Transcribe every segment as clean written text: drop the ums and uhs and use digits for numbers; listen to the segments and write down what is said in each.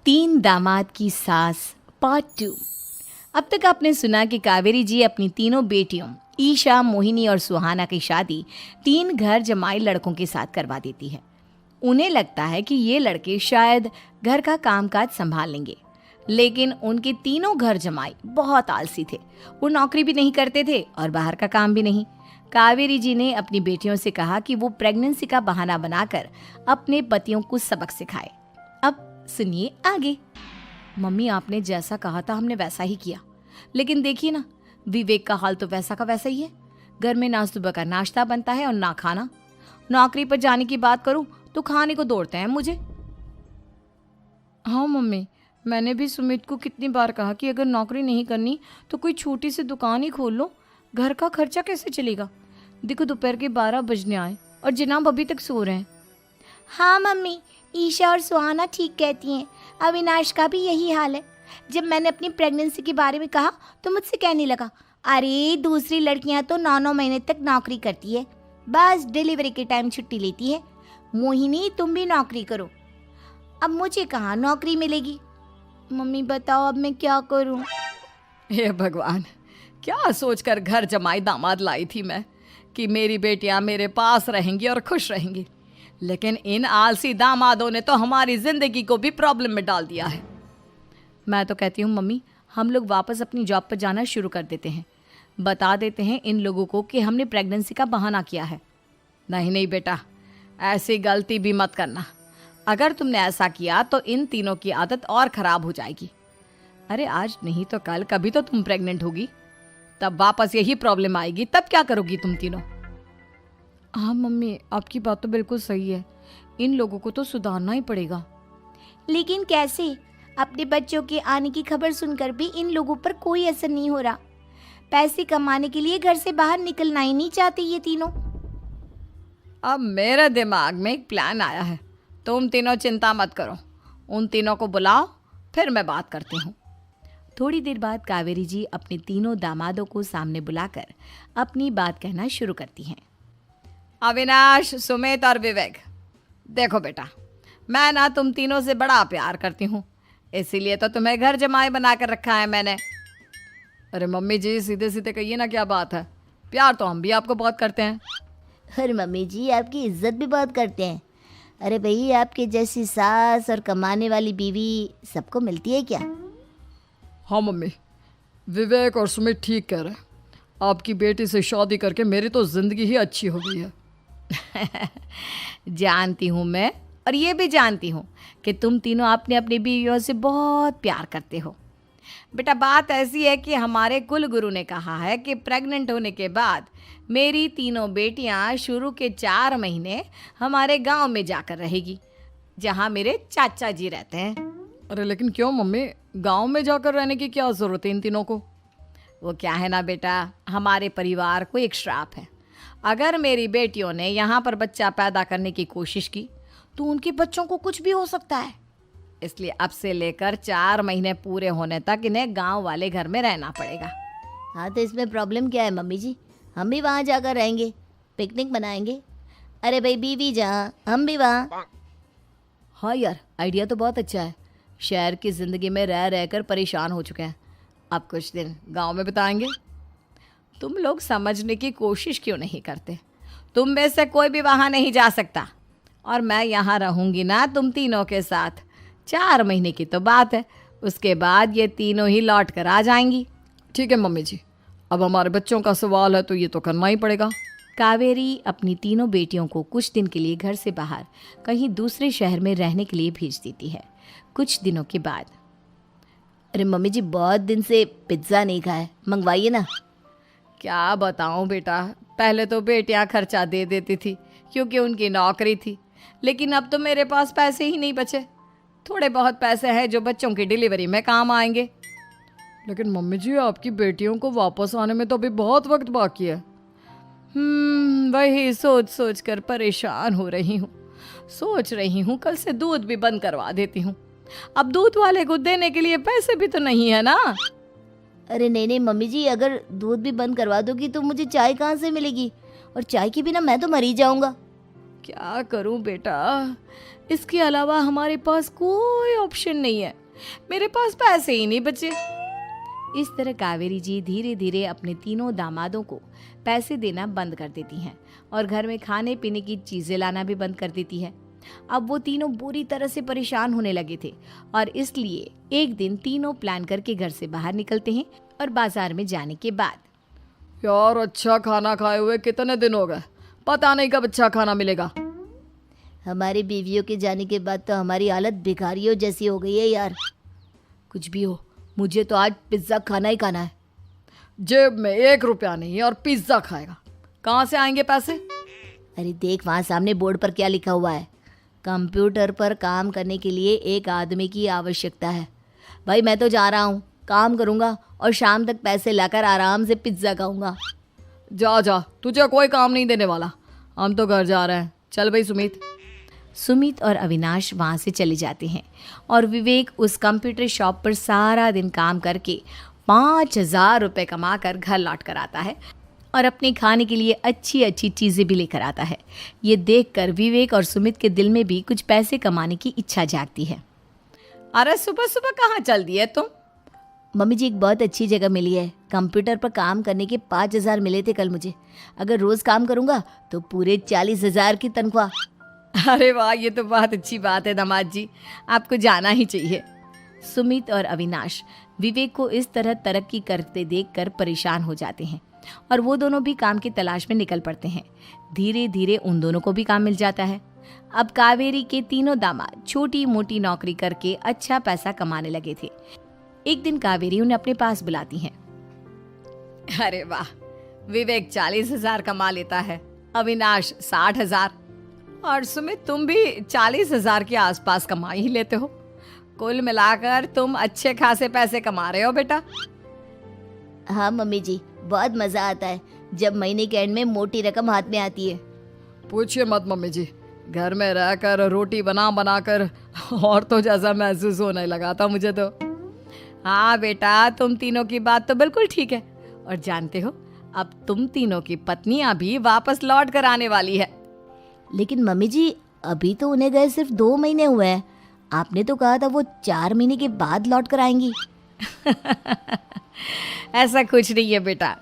तीन दामाद की सास पार्ट 2। अब तक आपने सुना कि कावेरी जी अपनी तीनों बेटियों ईशा, मोहिनी और सुहाना की शादी 3 घर जमाई लड़कों के साथ करवा देती है। उन्हें लगता है कि ये लड़के शायद घर का कामकाज संभाल लेंगे, लेकिन उनके तीनों घर जमाई बहुत आलसी थे। वो नौकरी भी नहीं करते थे और बाहर का काम भी नहीं। कावेरी जी ने अपनी बेटियों से कहा कि वो प्रेगनेंसी का बहाना बनाकर अपने पतियों को सबक सिखाए। अब सुनिए आगे। मम्मी, आपने जैसा कहा था हमने वैसा ही किया, लेकिन देखिए ना, विवेक का हाल तो वैसा का वैसा ही है। घर में ना सुबह का नाश्ता बनता है और ना खाना। नौकरी पर जाने की बात करूं तो खाने को दौड़ते हैं मुझे। हाँ मम्मी, मैंने भी सुमित को कितनी बार कहा कि अगर नौकरी नहीं करनी तो कोई छोटी सी दुकान ही खोल लो। घर का खर्चा कैसे चलेगा? देखो दोपहर के 12 बजने आए और जनाब अभी तक सो रहे हैं। हाँ मम्मी, ईशा और सुहाना ठीक कहती हैं। अविनाश का भी यही हाल है। जब मैंने अपनी प्रेगनेंसी के बारे में कहा तो मुझसे कहने लगा, अरे दूसरी लड़कियां तो 9-9 महीने तक नौकरी करती है, बस डिलीवरी के टाइम छुट्टी लेती है। मोहिनी, तुम भी नौकरी करो। अब मुझे कहाँ नौकरी मिलेगी? मम्मी बताओ, अब मैं क्या करूँ? हे भगवान, क्या सोचकर घर जमाई दामाद लाई थी मैं कि मेरी बेटियां मेरे पास रहेंगी और खुश रहेंगी, लेकिन इन आलसी दामादों ने तो हमारी जिंदगी को भी प्रॉब्लम में डाल दिया है। मैं तो कहती हूँ मम्मी, हम लोग वापस अपनी जॉब पर जाना शुरू कर देते हैं। बता देते हैं इन लोगों को कि हमने प्रेगनेंसी का बहाना किया है। नहीं नहीं बेटा, ऐसी गलती भी मत करना। अगर तुमने ऐसा किया तो इन तीनों की आदत और ख़राब हो जाएगी। अरे आज नहीं तो कल कभी तो तुम प्रेग्नेंट होगी, तब वापस यही प्रॉब्लम आएगी। तब क्या करोगी तुम तीनों? हाँ मम्मी, आपकी बात तो बिल्कुल सही है। इन लोगों को तो सुधारना ही पड़ेगा। लेकिन कैसे? अपने बच्चों के आने की खबर सुनकर भी इन लोगों पर कोई असर नहीं हो रहा। पैसे कमाने के लिए घर से बाहर निकलना ही नहीं चाहते ये तीनों। अब मेरे दिमाग में एक प्लान आया है। तुम तीनों चिंता मत करो, उन तीनों को बुलाओ, फिर मैं बात करती हूँ। थोड़ी देर बाद कावेरी जी अपने तीनों दामादों को सामने बुलाकर अपनी बात कहना शुरू करती हैं। अविनाश, सुमित और विवेक, देखो बेटा, मैं ना तुम तीनों से बड़ा प्यार करती हूँ, इसीलिए तो तुम्हें घर जमाई बना कर रखा है मैंने। अरे मम्मी जी, सीधे सीधे कहिए ना, क्या बात है? प्यार तो हम भी आपको बहुत करते हैं। अरे मम्मी जी, आपकी इज्जत भी बहुत करते हैं। अरे भाई, आपके जैसी सास और कमाने वाली बीवी सबको मिलती है क्या? हाँ मम्मी, विवेक और सुमित ठीक कह रहे हैं। आपकी बेटी से शादी करके मेरी तो ज़िंदगी ही अच्छी हो गई है। जानती हूँ मैं, और ये भी जानती हूँ कि तुम तीनों अपने अपनी बीवियों से बहुत प्यार करते हो। बेटा, बात ऐसी है कि हमारे कुल गुरु ने कहा है कि प्रेग्नेंट होने के बाद मेरी तीनों बेटियां शुरू के 4 महीने हमारे गांव में जाकर रहेगी, जहां मेरे चाचा जी रहते हैं। अरे लेकिन क्यों मम्मी, गांव में जाकर रहने की क्या ज़रूरत है इन तीनों को? वो क्या है ना बेटा, हमारे परिवार को एक श्राप है। अगर मेरी बेटियों ने यहाँ पर बच्चा पैदा करने की कोशिश की तो उनके बच्चों को कुछ भी हो सकता है। इसलिए अब से लेकर 4 महीने पूरे होने तक इन्हें गांव वाले घर में रहना पड़ेगा। हाँ, तो इसमें प्रॉब्लम क्या है मम्मी जी? हम भी वहाँ जाकर रहेंगे, पिकनिक मनाएंगे। अरे भाई, बीवी जहाँ हम भी वहाँ। हाँ यार, आइडिया तो बहुत अच्छा है। शहर की ज़िंदगी में रह रहकर परेशान हो चुके हैं, अब कुछ दिन गांव में बिताएंगे। तुम लोग समझने की कोशिश क्यों नहीं करते? तुम में से कोई भी वहाँ नहीं जा सकता, और मैं यहाँ रहूँगी ना तुम तीनों के साथ। 4 महीने की तो बात है, उसके बाद ये तीनों ही लौट कर आ जाएंगी। ठीक है मम्मी जी, अब हमारे बच्चों का सवाल है तो ये तो करना ही पड़ेगा। कावेरी अपनी तीनों बेटियों को कुछ दिन के लिए घर से बाहर कहीं दूसरे शहर में रहने के लिए भेज देती है। कुछ दिनों के बाद, अरे मम्मी जी, बहुत दिन से पिज्ज़ा नहीं खाया, मंगवाइए ना। क्या बताऊं बेटा, पहले तो बेटियां खर्चा दे देती थी क्योंकि उनकी नौकरी थी, लेकिन अब तो मेरे पास पैसे ही नहीं बचे। थोड़े बहुत पैसे हैं जो बच्चों की डिलीवरी में काम आएंगे। लेकिन मम्मी जी, आपकी बेटियों को वापस आने में तो अभी बहुत वक्त बाकी है। वही सोच सोच कर परेशान हो रही हूँ। सोच रही हूँ कल से दूध भी बंद करवा देती हूँ। अब दूध वाले को देने के लिए पैसे भी तो नहीं है ना। अरे नहीं नहीं मम्मी जी, अगर दूध भी बंद करवा दोगी तो मुझे चाय कहाँ से मिलेगी? और चाय के बिना मैं तो मर ही जाऊँगा। क्या करूं बेटा, इसके अलावा हमारे पास कोई ऑप्शन नहीं है, मेरे पास पैसे ही नहीं बचे। इस तरह कावेरी जी धीरे धीरे अपने तीनों दामादों को पैसे देना बंद कर देती हैं और घर में खाने पीने की चीजें लाना भी बंद कर देती है। अब वो तीनों बुरी तरह से परेशान होने लगे थे और इसलिए एक दिन तीनों प्लान करके घर से बाहर निकलते हैं और बाजार में जाने के बाद, यार अच्छा खाना खाए हुए कितने दिन हो गए, पता नहीं कब अच्छा खाना मिलेगा। हमारी बीवियों के जाने के बाद तो हमारी हालत भिखारियों जैसी हो गई है यार। कुछ भी हो, मुझे तो आज पिज्ज़ा खाना ही खाना है। जेब में 1 रुपया नहीं है और पिज्जा खाएगा, कहाँ से आएंगे पैसे? अरे देख वहाँ सामने बोर्ड पर क्या लिखा हुआ है, कंप्यूटर पर काम करने के लिए एक आदमी की आवश्यकता है। भाई मैं तो जा रहा हूँ, काम करूँगा और शाम तक पैसे लाकर आराम से पिज्ज़ा खाऊंगा। जा जा, तुझे कोई काम नहीं देने वाला, हम तो घर जा रहे हैं। चल भाई सुमित। सुमित और अविनाश वहाँ से चले जाते हैं और विवेक उस कंप्यूटर शॉप पर सारा दिन काम करके 5,000 रुपये कमा कर घर लौट कर आता है और अपने खाने के लिए अच्छी अच्छी चीज़ें भी लेकर आता है। ये देखकर विवेक और सुमित के दिल में भी कुछ पैसे कमाने की इच्छा जागती है। अरे सुबह सुबह कहाँ चल दी है तुम? मम्मी जी एक बहुत अच्छी जगह मिली है, कंप्यूटर पर काम करने के 5,000 मिले थे कल मुझे। अगर रोज़ काम करूँगा तो पूरे 40,000 की तनख्वाह। अरे वाह, ये तो बहुत अच्छी बात है दामाद जी, आपको जाना ही चाहिए। सुमित और अविनाश विवेक को इस तरह तरक्की करते देखकर परेशान हो जाते हैं और वो दोनों भी काम की तलाश में निकल पड़ते हैं। धीरे धीरे उन दोनों को भी काम मिल जाता है। अब कावेरी के तीनों दामाद छोटी मोटी नौकरी करके अच्छा पैसा कमाने लगे थे। एक दिन कावेरी उन्हें अपने पास बुलाती है। अरे वाह, विवेक 40,000 कमा लेता है, अविनाश 60,000 और सुमित तुम भी 40,000 के आसपास कमा ही लेते हो। कुल मिलाकर तुम अच्छे खासे पैसे कमा रहे हो बेटा। हाँ मम्मी जी, बहुत मज़ा आता है जब महीने के एंड में मोटी रकम हाथ में आती है। पूछिए मत मम्मी जी, घर में रहकर रोटी बना बना कर औरतों जैसा महसूस होने लगा था मुझे तो। हाँ बेटा, तुम तीनों की बात तो बिल्कुल ठीक है और जानते हो अब तुम तीनों की पत्नियां भी वापस लौट कर आने वाली है। लेकिन मम्मी जी अभी तो उन्हें गए सिर्फ 2 महीने हुए हैं, आपने तो कहा था वो 4 महीने के बाद लौट कर आएंगी। ऐसा कुछ नहीं है बेटा,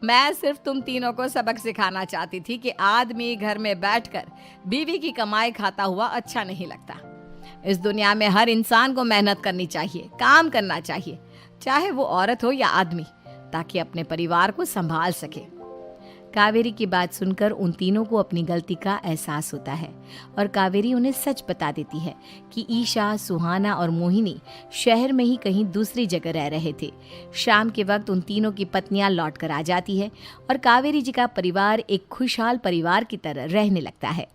मैं सिर्फ तुम तीनों को सबक सिखाना चाहती थी कि आदमी घर में बैठकर बीवी की कमाई खाता हुआ अच्छा नहीं लगता। इस दुनिया में हर इंसान को मेहनत करनी चाहिए, काम करना चाहिए, चाहे वो औरत हो या आदमी, ताकि अपने परिवार को संभाल सके। कावेरी की बात सुनकर उन तीनों को अपनी गलती का एहसास होता है और कावेरी उन्हें सच बता देती है कि ईशा, सुहाना और मोहिनी शहर में ही कहीं दूसरी जगह रह रहे थे। शाम के वक्त उन तीनों की पत्नियां लौट कर आ जाती है और कावेरी जी का परिवार एक खुशहाल परिवार की तरह रहने लगता है।